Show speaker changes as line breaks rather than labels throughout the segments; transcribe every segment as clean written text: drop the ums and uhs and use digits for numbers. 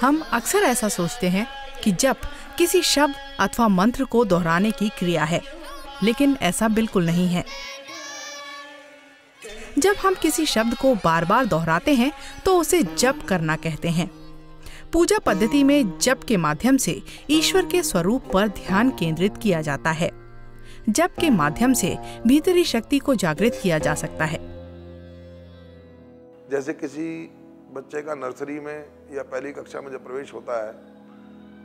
हम अक्सर ऐसा सोचते हैं कि जप किसी शब्द अथवा मंत्र को दोहराने की क्रिया है, लेकिन ऐसा बिल्कुल नहीं है। जब हम किसी शब्द को बार बार दोहराते हैं तो उसे जप करना कहते हैं। पूजा पद्धति में जप के माध्यम से ईश्वर के स्वरूप पर ध्यान केंद्रित किया जाता है। जप के माध्यम से भीतरी शक्ति को जागृत किया जा सकता है।
जैसे किसी बच्चे का नर्सरी में या पहली कक्षा में जब प्रवेश होता है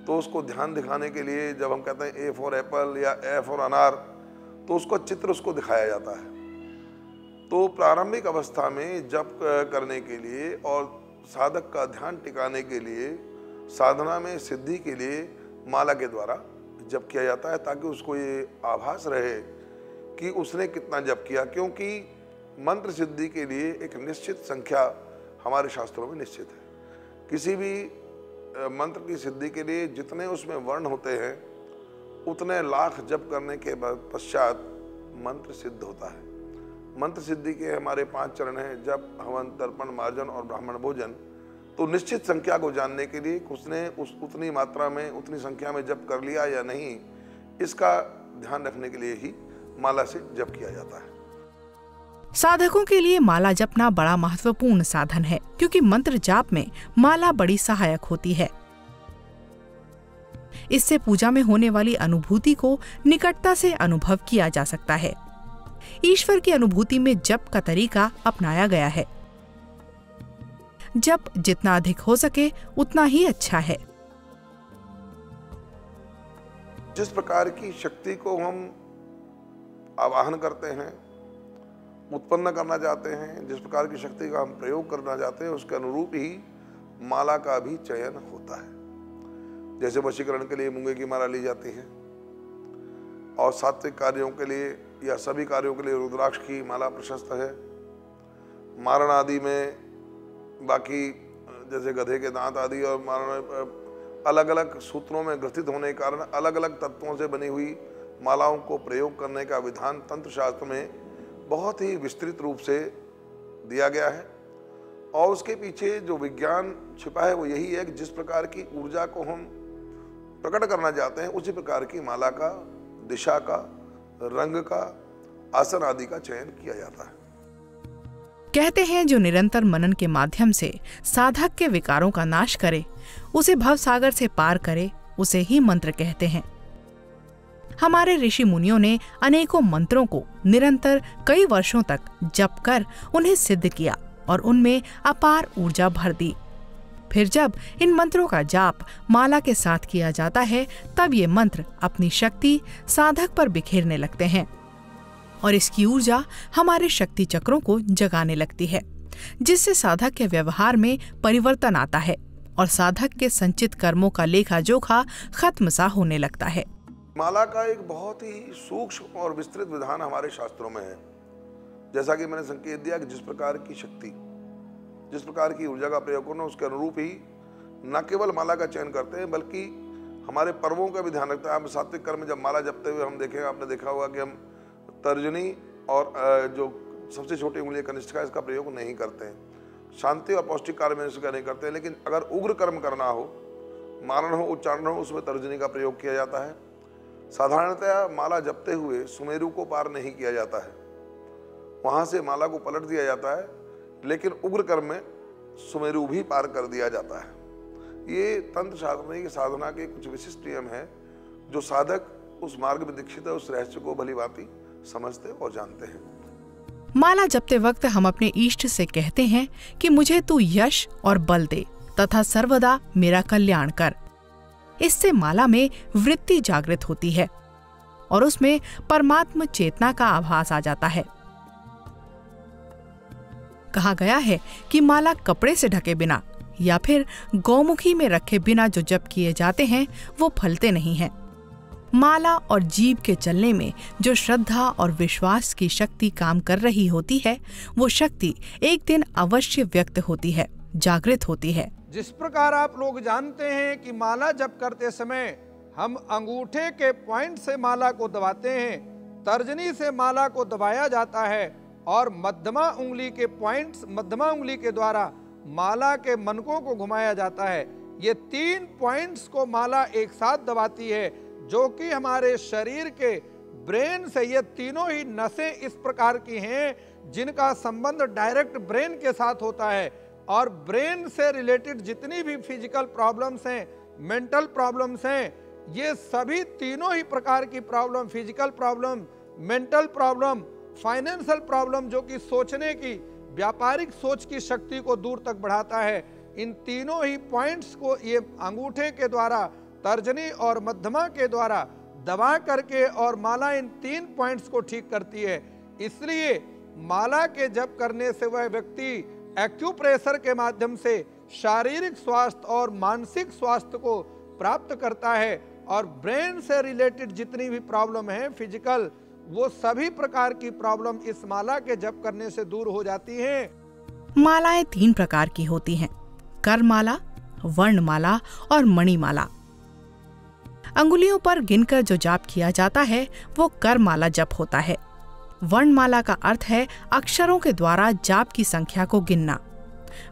तो उसको ध्यान दिखाने के लिए जब हम कहते हैं ए फॉर एप्पल या ए फॉर अनार, तो उसको चित्र उसको दिखाया जाता है। तो प्रारंभिक अवस्था में जप करने के लिए और साधक का ध्यान टिकाने के लिए, साधना में सिद्धि के लिए माला के द्वारा जप किया जाता है, ताकि उसको ये आभास रहे कि उसने कितना जप किया। क्योंकि मंत्र सिद्धि के लिए एक निश्चित संख्या हमारे शास्त्रों में निश्चित है। किसी भी मंत्र की सिद्धि के लिए जितने उसमें वर्ण होते हैं उतने लाख जप करने के पश्चात मंत्र सिद्ध होता है। मंत्र सिद्धि के हमारे 5 चरण हैं, जप, हवन, तर्पण, मार्जन और ब्राह्मण भोजन। तो निश्चित संख्या को जानने के लिए उसने उतनी मात्रा में, उतनी संख्या में जप कर लिया या नहीं, इसका ध्यान रखने के लिए ही माला से जप किया जाता है।
साधकों के लिए माला जपना बड़ा महत्वपूर्ण साधन है, क्योंकि मंत्र जाप में माला बड़ी सहायक होती है। इससे पूजा में होने वाली अनुभूति को निकटता से अनुभव किया जा सकता है। ईश्वर की अनुभूति में जप का तरीका अपनाया गया है। जप जितना अधिक हो सके उतना ही अच्छा है।
जिस प्रकार की शक्ति को हम आवाहन करते हैं, उत्पन्न करना चाहते हैं, जिस प्रकार की शक्ति का हम प्रयोग करना चाहते हैं, उसके अनुरूप ही माला का भी चयन होता है। जैसे वशीकरण के लिए मूंगे की माला ली जाती है और सात्विक कार्यों के लिए या सभी कार्यों के लिए रुद्राक्ष की माला प्रशस्त है। मारण आदि में बाकी जैसे गधे के दांत आदि और मारण अलग अलग सूत्रों में ग्रथित होने के कारण अलग अलग तत्वों से बनी हुई मालाओं को प्रयोग करने का विधान तंत्र शास्त्र में बहुत ही विस्तृत रूप से दिया गया है। और उसके पीछे जो विज्ञान छिपा है वो यही है कि जिस प्रकार की ऊर्जा को हम प्रकट करना चाहते हैं उसी प्रकार की माला का, दिशा का, रंग का, आसन आदि का चयन किया जाता है।
कहते हैं जो निरंतर मनन के माध्यम से साधक के विकारों का नाश करे, उसे भवसागर से पार करे, उसे ही मंत्र कहते हैं। हमारे ऋषि मुनियों ने अनेकों मंत्रों को निरंतर कई वर्षों तक जप कर उन्हें सिद्ध किया और उनमें अपार ऊर्जा भर दी। फिर जब इन मंत्रों का जाप माला के साथ किया जाता है, तब ये मंत्र अपनी शक्ति साधक पर बिखेरने लगते हैं और इसकी ऊर्जा हमारे शक्ति चक्रों को जगाने लगती है, जिससे साधक के व्यवहार में परिवर्तन आता है और साधक के संचित कर्मों का लेखा जोखा खत्म सा होने लगता है।
माला का एक बहुत ही सूक्ष्म और विस्तृत विधान हमारे शास्त्रों में है। जैसा कि मैंने संकेत दिया कि जिस प्रकार की शक्ति, जिस प्रकार की ऊर्जा का प्रयोग करना, उसके अनुरूप ही न केवल माला का चयन करते हैं बल्कि हमारे पर्वों का भी ध्यान रखते हैं। हम सात्विक कर्म में जब माला जपते हुए हम देखें, आपने देखा होगा कि हम तर्जनी और जो सबसे छोटी उंगली कनिष्ठिका, इसका प्रयोग नहीं करते हैं। शांति और पौष्टिक कार्य में इसका नहीं करते हैं। लेकिन अगर उग्र कर्म करना हो, मारण हो, उच्चारण हो, उसमें तर्जनी का प्रयोग किया जाता है। साधारणतया माला जपते हुए सुमेरु को पार नहीं किया जाता है, वहां से माला को पलट दिया जाता है। लेकिन उग्र कर्म में सुमेरु भी पार कर दिया जाता है। ये तंत्र शास्त्र में साधना के कुछ विशिष्ट नियम है जो साधक उस मार्ग में दीक्षित है, उस रहस्य को भलीभांति समझते और जानते हैं।
माला जपते वक्त हम अपने इष्ट से कहते हैं कि मुझे तू यश और बल दे तथा सर्वदा मेरा कल्याण कर। इससे माला में वृत्ति जागृत होती है और उसमें परमात्म चेतना का आभास आ जाता है। कहा गया है कि माला कपड़े से ढके बिना या फिर गौमुखी में रखे बिना जो जप किए जाते हैं वो फलते नहीं हैं। माला और जीव के चलने में जो श्रद्धा और विश्वास की शक्ति काम कर रही होती है, वो शक्ति एक दिन अवश्य व्यक्त होती है, जागृत होती है।
जिस प्रकार आप लोग जानते हैं कि माला जप करते समय हम अंगूठे के पॉइंट से माला को दबाते हैं, तर्जनी से माला को दबाया जाता है और मध्यमा उंगली के पॉइंट्स, मध्यमा उंगली के द्वारा माला के मनकों को घुमाया जाता है। ये 3 पॉइंट्स को माला एक साथ दबाती है, जो कि हमारे शरीर के ब्रेन से, ये तीनों ही नसें इस प्रकार की हैं जिनका संबंध डायरेक्ट ब्रेन के साथ होता है। और ब्रेन से रिलेटेड जितनी भी फिजिकल प्रॉब्लम्स हैं, मेंटल प्रॉब्लम्स हैं, ये सभी तीनों ही प्रकार की problem, physical problem, mental problem, financial problem, जो कि सोचने की, व्यापारिक सोच की शक्ति को दूर तक बढ़ाता है, इन तीनों ही पॉइंट्स को ये अंगूठे के द्वारा, तर्जनी और मध्यमा के द्वारा दबा करके और माला इन 3 पॉइंट्स को ठीक करती है। इसलिए माला के जप करने से वह व्यक्ति एक्यूप्रेशर के माध्यम से शारीरिक स्वास्थ्य और मानसिक स्वास्थ्य को प्राप्त करता है, और ब्रेन से रिलेटेड जितनी भी प्रॉब्लम है फिजिकल, वो सभी प्रकार की प्रॉब्लम इस माला के जप करने से दूर हो जाती हैं।
मालाएं 3 प्रकार की होती हैं: करमाला, वर्णमाला और मणिमाला। अंगुलियों पर गिनकर जो जाप किया जाता है वो करमाला जप होता है। वर्णमाला का अर्थ है अक्षरों के द्वारा जाप की संख्या को गिनना।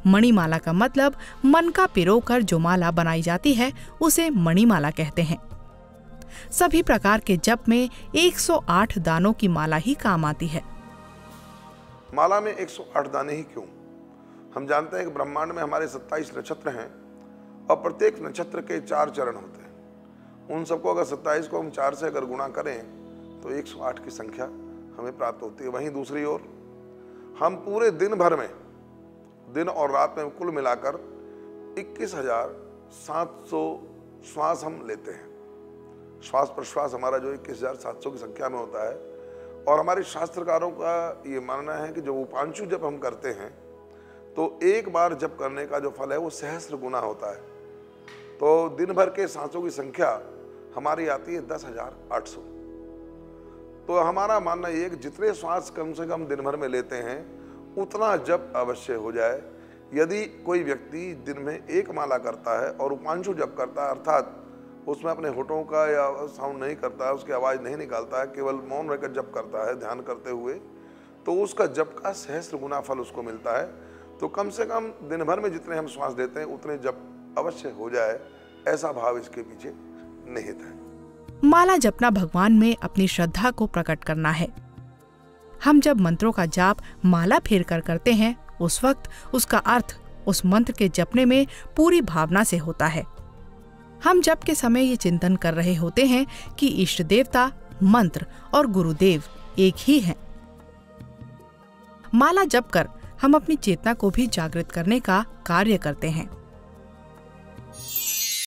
मणिमाला का मतलब मन का पिरोकर जो माला बनाई जाती है उसे मणिमाला कहते हैं। सभी प्रकार के जप में 108 दानों की माला ही काम आती है।
माला में 108 दाने ही क्यों? हम जानते हैं कि ब्रह्मांड में हमारे 27 नक्षत्र हैं और प्रत्येक नक्षत्र के 4 चरण होते हैं। उन सबको अगर 27 को हम 4 से अगर गुणा करें तो 108 की संख्या हमें प्राप्त होती है। वहीं दूसरी ओर हम पूरे दिन भर में, दिन और रात में कुल मिलाकर 21,700 श्वास हम लेते हैं। श्वास प्रश्वास हमारा जो 21,700 की संख्या में होता है। और हमारे शास्त्रकारों का ये मानना है कि जो उपांशु जप हम करते हैं तो एक बार जप करने का जो फल है वो सहस्त्र गुना होता है। तो दिन भर के सांसों की संख्या हमारी आती है 10,800। तो हमारा मानना ये है कि जितने श्वास कम से कम दिन भर में लेते हैं उतना जप अवश्य हो जाए। यदि कोई व्यक्ति दिन में 1 माला करता है और उपांशु जप करता है, अर्थात उसमें अपने होठों का या साउंड नहीं करता है, उसकी आवाज़ नहीं निकालता है, केवल मौन रहकर जप करता है ध्यान करते हुए, तो उसका जप का सहस्त्र गुना फल उसको मिलता है। तो कम से कम दिन भर में जितने हम श्वास देते हैं उतने जप अवश्य हो जाए, ऐसा भाव इसके पीछे निहित है।
माला जपना भगवान में अपनी श्रद्धा को प्रकट करना है। हम जब मंत्रों का जाप माला फेर कर करते हैं उस वक्त उसका अर्थ उस मंत्र के जपने में पूरी भावना से होता है। हम जप के समय ये चिंतन कर रहे होते हैं कि इष्ट देवता, मंत्र और गुरुदेव एक ही हैं। माला जप कर हम अपनी चेतना को भी जागृत करने का कार्य करते हैं।